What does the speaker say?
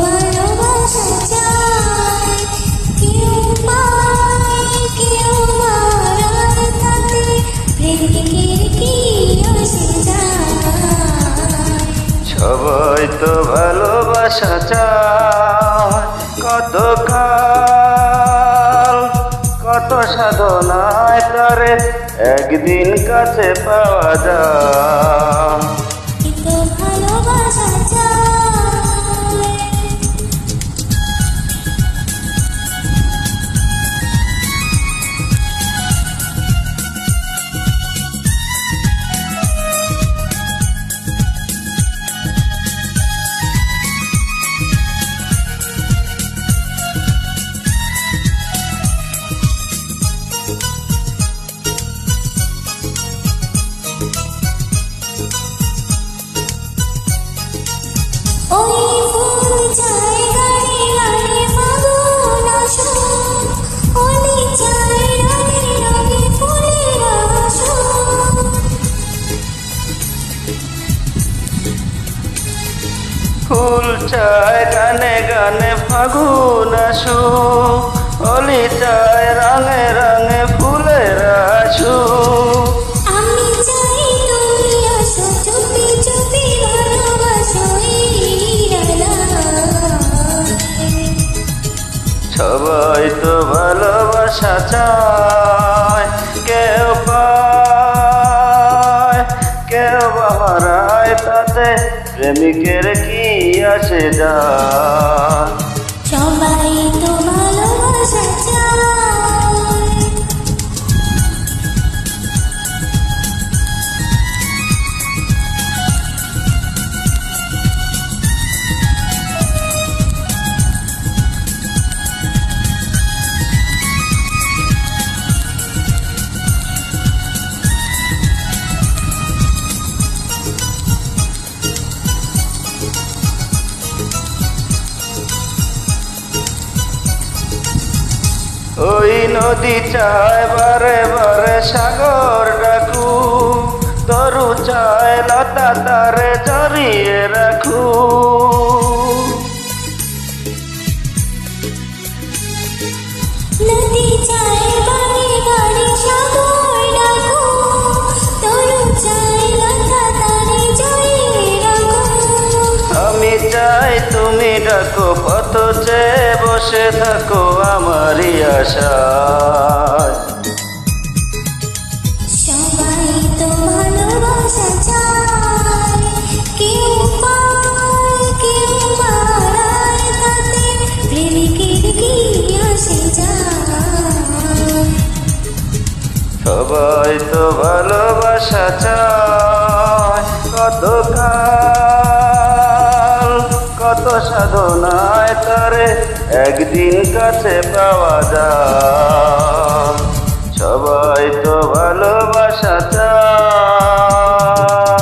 ভালোবাসা চায়, কেউ পায় কেউ হারায়, তাতে প্রেমিকের কি আসে যায়। সবাই তো ভালোবাসা চায়, কত কাল কত সাধনায় তারে একদিন কাছে পাওয়া যায়। তো ভালোবাসা চায়। ওই ফুল চায় গানে গানে ফাগুন আসুক, ওলি চায় রঙে রঙে ফুলের আসুক। ফুল চায় গানে গানে ফাগুন আসুক, হোলি চায় রঙে রঙে ফুলের আসুক। আমি চাই তুমি আসো, চুপি চুপি ভালোবাসো এই রাধায়। সবাই তো ভালোবাসা চায়, কেউ পায় কেউ হারায়, তাতে প্রেমিকের কি আসে যায়। সবাই তো ভালোবাসা চায়। ওই নদী চায় বারে বারে সাগর ডাকু, তরু চায় লতা তারে জড়িয়ে রাখু। নদী চায় বারে বারে সাগর ডাকো, তরু চায় লতা তারে জড়িয়ে রাখো। আমি চাই তুমি ডাকো, পথ চেয়ে বসে থাকো আমারই আশায়। সবাই তো ভালোবাসা চায়, কেউ পায় কেউ হারায়, তাতে প্রেমিকের কি আসে যায়। সবাই তো ভালোবাসা চায়, কত কাল কত সাধনায় তারে একদিন কাছে পাওয়া যায়। সবাই তো ভালোবাসা চায়।